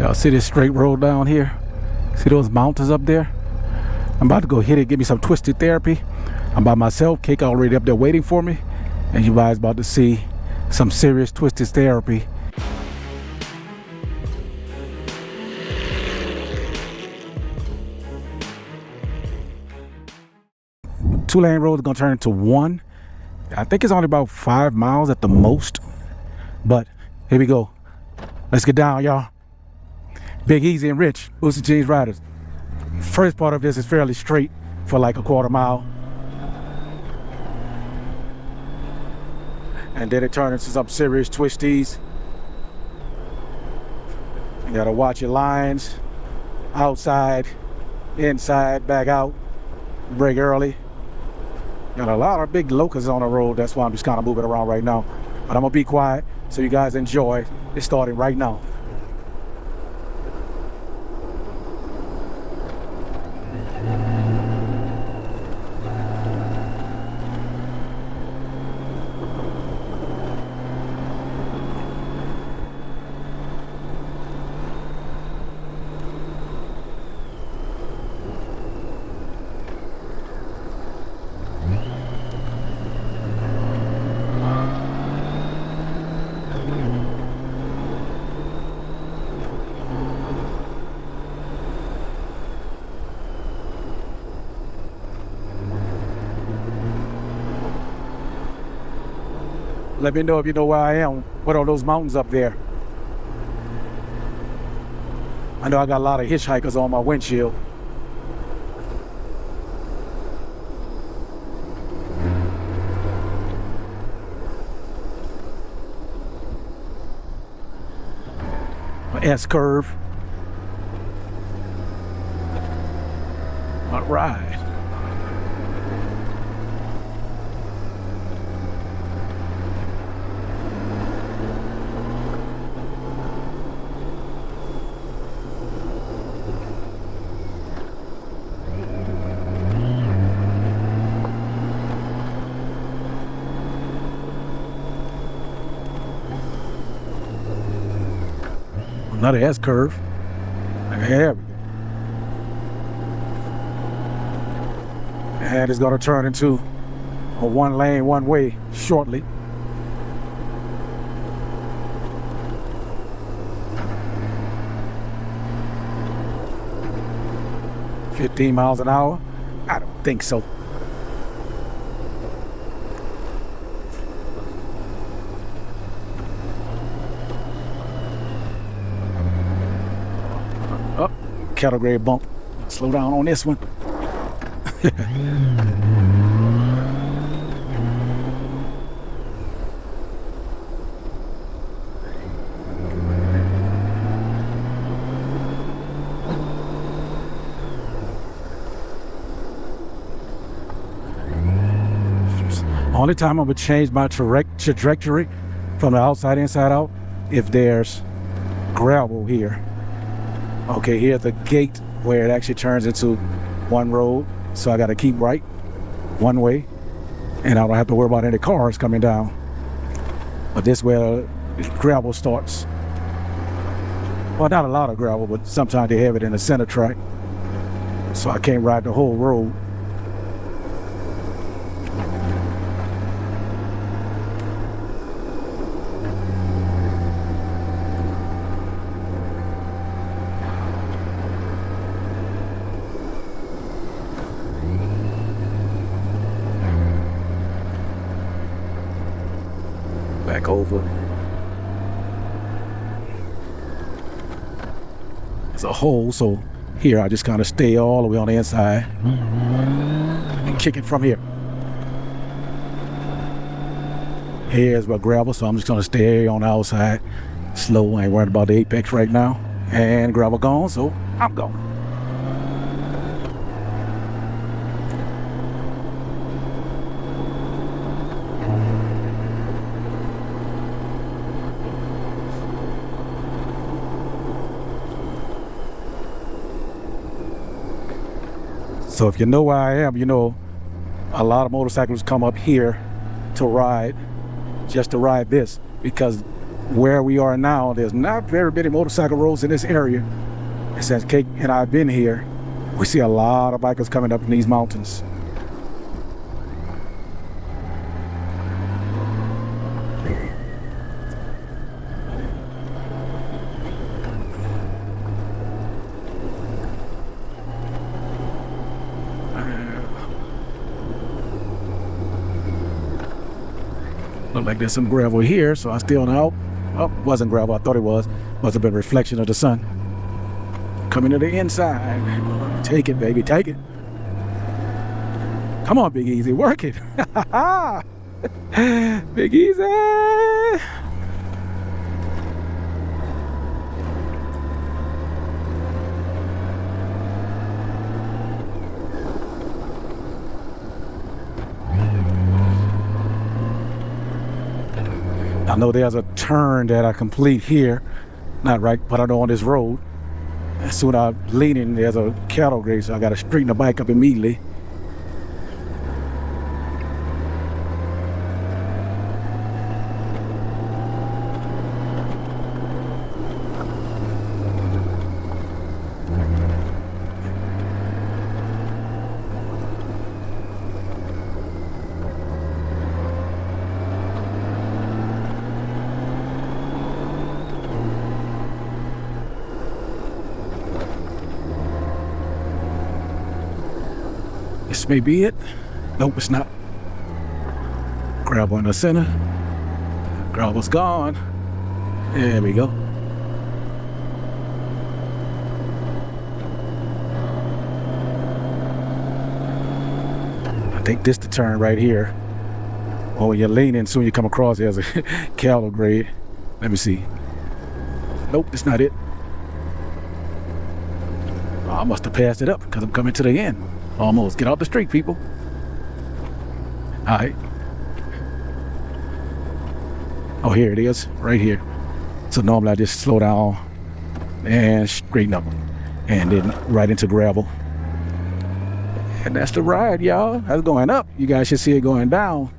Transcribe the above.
Y'all see this straight road down here? See those mountains up there? I'm about to go hit it, give me some twisted therapy. I'm by myself, Cake already up there waiting for me. And you guys about to see some serious twisted therapy. Two-lane road is gonna turn into one. I think it's only about 5 miles at the most. But here we go. Let's get down, y'all. Big Easy and Rich, Booster Jeans Riders. First part of this is fairly straight for like a quarter mile. And then it turns into some serious twisties. You gotta watch your lines. Outside, inside, back out. Brake early. Got a lot of big locusts on the road. That's why I'm just kind of moving around right now. But I'm gonna be quiet so you guys enjoy. It's starting right now. Let me know if you know where I am. What are those mountains up there? I know I got a lot of hitchhikers on my windshield. An S-curve. All right. Another S-curve. There we go. And it's going to turn into a one lane, one way shortly. $15 miles an hour? I don't think so. Cattle grade bump. Slow down on this one. Only time I'm gonna change my trajectory from the outside inside out if there's gravel here. Okay, here's the gate where it actually turns into one road. So I got to keep right one way. And I don't have to worry about any cars coming down. But this where gravel starts. Well, not a lot of gravel, but sometimes they have it in the center track. So I can't ride the whole road. Back over. It's a hole, so here I just kind of stay all the way on the inside and kick it from here. Here's my gravel, so I'm just gonna stay on the outside. Slow, I ain't worried about the apex right now. And gravel gone, so I'm gone. So if you know where I am, you know a lot of motorcyclists come up here to ride, just to ride this, because where we are now, there's not very many motorcycle roads in this area. And since Kate and I have been here, we see a lot of bikers coming up in these mountains. Look like there's some gravel here, so I still know. Oh, wasn't gravel, I thought it was. Must have been a reflection of the sun. Coming to the inside. Take it, baby, take it. Come on, Big Easy, work it. Big Easy. I know there's a turn that I complete here, not right, but I know on this road. As soon as I'm leaning, there's a cattle grade, so I got to straighten the bike up immediately. This may be it. Nope, it's not. Gravel in the center. Gravel's gone. There we go. I think this the turn right here. Oh, when you're leaning, soon you come across, there's a cattle grade. Let me see. Nope, it's not it. Oh, I must have passed it up because I'm coming to the end. Almost. Get off the street, people. All right. Oh, here it is, right here. So normally I just slow down and straighten up, and then right into gravel. And that's the ride, y'all. That's going up. You guys should see it going down.